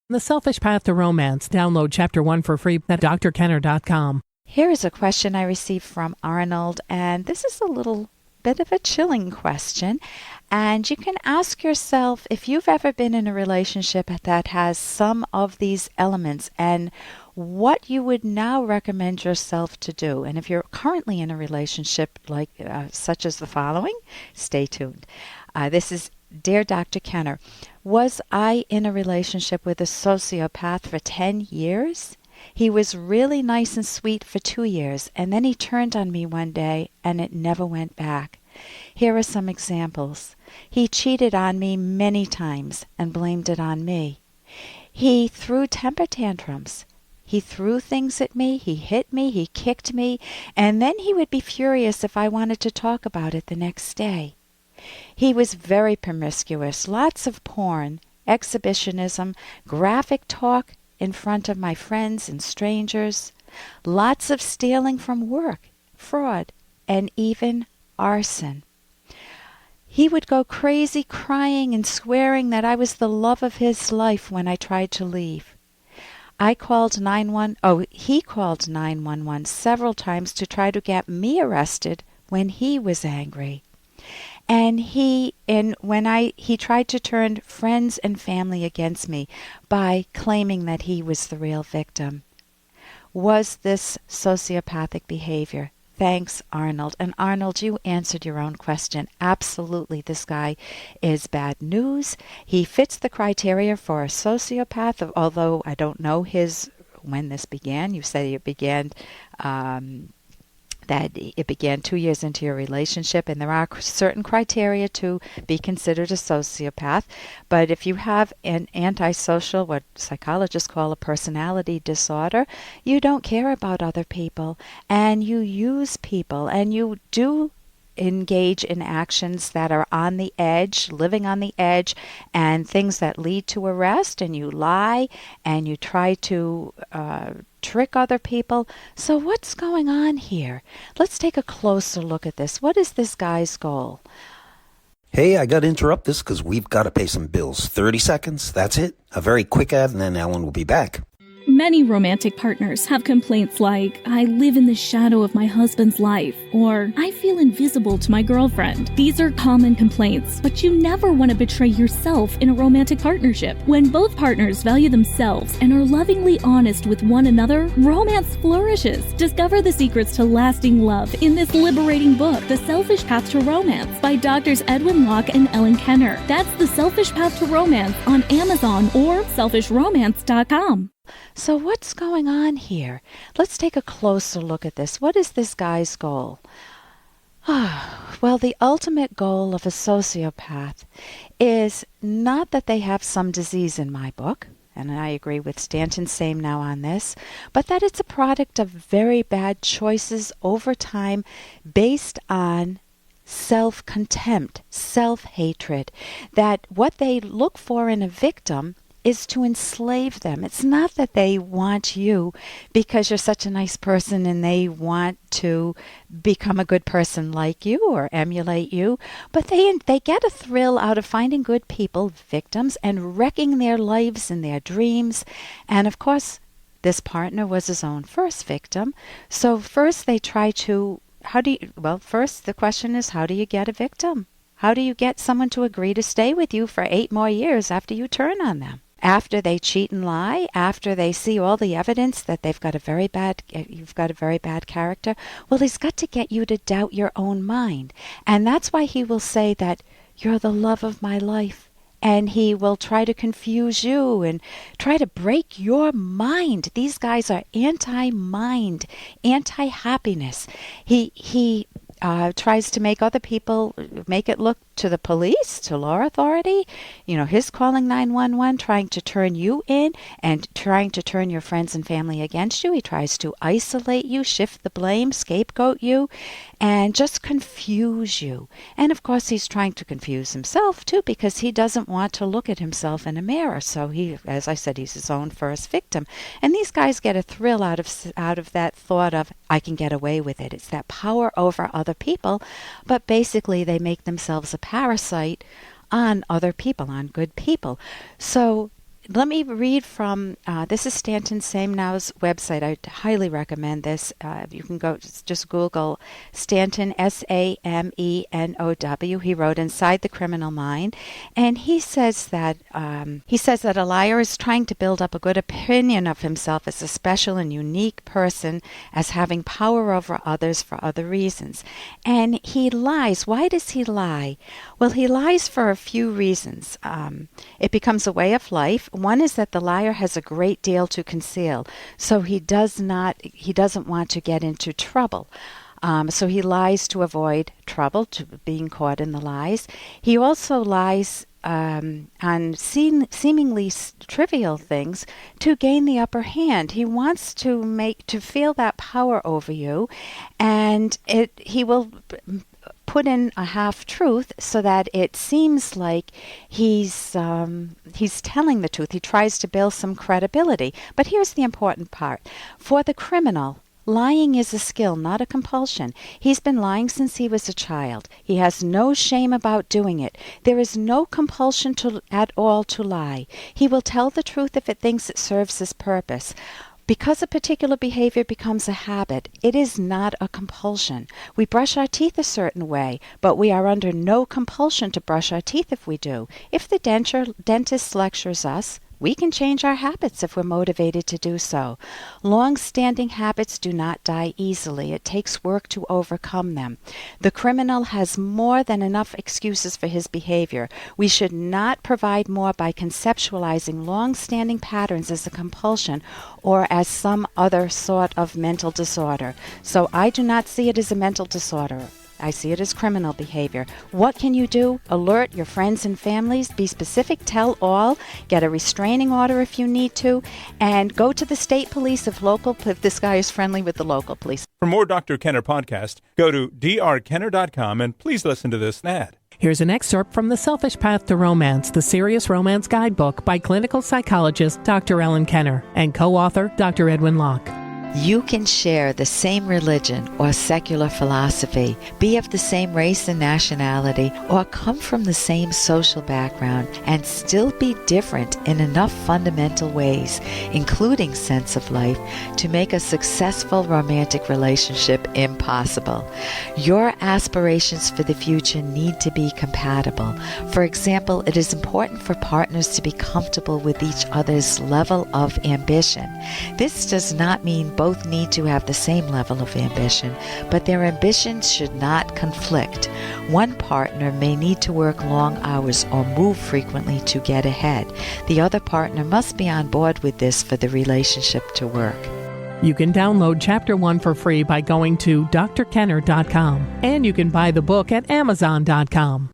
The Selfish Path to Romance. Download Chapter 1 for free at drkenner.com. Here is a question I received from Arnold, and this is a little bit of a chilling question. And you can ask yourself if you've ever been in a relationship that has some of these elements and what you would now recommend yourself to do. And if you're currently in a relationship like such as the following, stay tuned. This is Dear Dr. Kenner, was I in a relationship with a sociopath for 10 years? He was really nice and sweet for 2 years, and then he turned on me one day, and it never went back. Here are some examples. He cheated on me many times and blamed it on me. He threw temper tantrums. He threw things at me, he hit me, he kicked me, and then he would be furious if I wanted to talk about it the next day. He was very promiscuous, lots of porn, exhibitionism, graphic talk in front of my friends and strangers, lots of stealing from work, fraud, and even arson. He would go crazy crying and swearing that I was the love of his life when I tried to leave. He called 911 several times to try to get me arrested when he was angry. And he tried to turn friends and family against me by claiming that he was the real victim. Was this sociopathic behavior? Thanks, Arnold. And Arnold, you answered your own question. Absolutely, this guy is bad news. He fits the criteria for a sociopath, although I don't know when this began. You said it began that it began 2 years into your relationship, and there are certain criteria to be considered a sociopath. But if you have an antisocial, what psychologists call a personality disorder, you don't care about other people, and you use people, and you do engage in actions that are on the edge, living on the edge, and things that lead to arrest, and you lie, and you try to trick other people. So what's going on here? Let's take a closer look at this. What is this guy's goal? Hey, I got to interrupt this because we've got to pay some bills. 30 seconds, that's it. A very quick ad, and then Ellen will be back. Many romantic partners have complaints like, I live in the shadow of my husband's life, or I feel invisible to my girlfriend. These are common complaints, but you never want to betray yourself in a romantic partnership. When both partners value themselves and are lovingly honest with one another, romance flourishes. Discover the secrets to lasting love in this liberating book, The Selfish Path to Romance, by Drs. Edwin Locke and Ellen Kenner. That's The Selfish Path to Romance on Amazon or selfishromance.com. So what's going on here? Let's take a closer look at this. What is this guy's goal? Well, the ultimate goal of a sociopath is not that they have some disease in my book, and I agree with Stanton Same now on this, but that it's a product of very bad choices over time based on self-contempt, self-hatred, that what they look for in a victim is to enslave them. It's not that they want you because you're such a nice person and they want to become a good person like you or emulate you, but they get a thrill out of finding good people, victims, and wrecking their lives and their dreams. And of course, this partner was his own first victim. So first they try to, first the question is, how do you get a victim? How do you get someone to agree to stay with you for 8 more years after you turn on them? After they cheat and lie, after they see all the evidence that you've got a very bad character, well, he's got to get you to doubt your own mind. And that's why he will say that you're the love of my life. And he will try to confuse you and try to break your mind. These guys are anti-mind, anti-happiness. He tries to make other people make it look to the police, to law authority, his calling 911, trying to turn you in and trying to turn your friends and family against you. He tries to isolate you, shift the blame, scapegoat you, and just confuse you. And of course, he's trying to confuse himself too, because he doesn't want to look at himself in a mirror. So he, as I said, he's his own first victim. And these guys get a thrill out of that thought of, I can get away with it. It's that power over other people, but basically they make themselves a parasite on other people, on good people. So let me read from, this is Stanton Samenow's website. I highly recommend this. You can go, just Google Stanton, Samenow. He wrote Inside the Criminal Mind. And he says that a liar is trying to build up a good opinion of himself as a special and unique person, as having power over others for other reasons. And he lies. Why does he lie? Well, he lies for a few reasons. It becomes a way of life. One is that the liar has a great deal to conceal, so he doesn't want to get into trouble. So he lies to avoid trouble, to being caught in the lies. He also lies on seemingly trivial things to gain the upper hand. He wants to feel that power over you, and he will put in a half-truth so that it seems like he's telling the truth. He tries to build some credibility. But here's the important part. For the criminal, lying is a skill, not a compulsion. He's been lying since he was a child. He has no shame about doing it. There is no compulsion at all to lie. He will tell the truth if it thinks it serves his purpose. Because a particular behavior becomes a habit, it is not a compulsion. We brush our teeth a certain way, but we are under no compulsion to brush our teeth if we do. If the dentist lectures us, we can change our habits if we're motivated to do so. Long-standing habits do not die easily. It takes work to overcome them. The criminal has more than enough excuses for his behavior. We should not provide more by conceptualizing long-standing patterns as a compulsion or as some other sort of mental disorder. So I do not see it as a mental disorder. I see it as criminal behavior. What can you do? Alert your friends and families. Be specific. Tell all. Get a restraining order if you need to. And go to the state police if this guy is friendly with the local police. For more Dr. Kenner podcast, go to drkenner.com and please listen to this ad. Here's an excerpt from The Selfish Path to Romance, the Serious Romance Guidebook by clinical psychologist Dr. Ellen Kenner and co-author Dr. Edwin Locke. You can share the same religion or secular philosophy, be of the same race and nationality, or come from the same social background, and still be different in enough fundamental ways, including sense of life, to make a successful romantic relationship impossible. Your aspirations for the future need to be compatible. For example, it is important for partners to be comfortable with each other's level of ambition. This does not mean both need to have the same level of ambition, but their ambitions should not conflict. One partner may need to work long hours or move frequently to get ahead. The other partner must be on board with this for the relationship to work. You can download Chapter 1 for free by going to drkenner.com, and you can buy the book at amazon.com.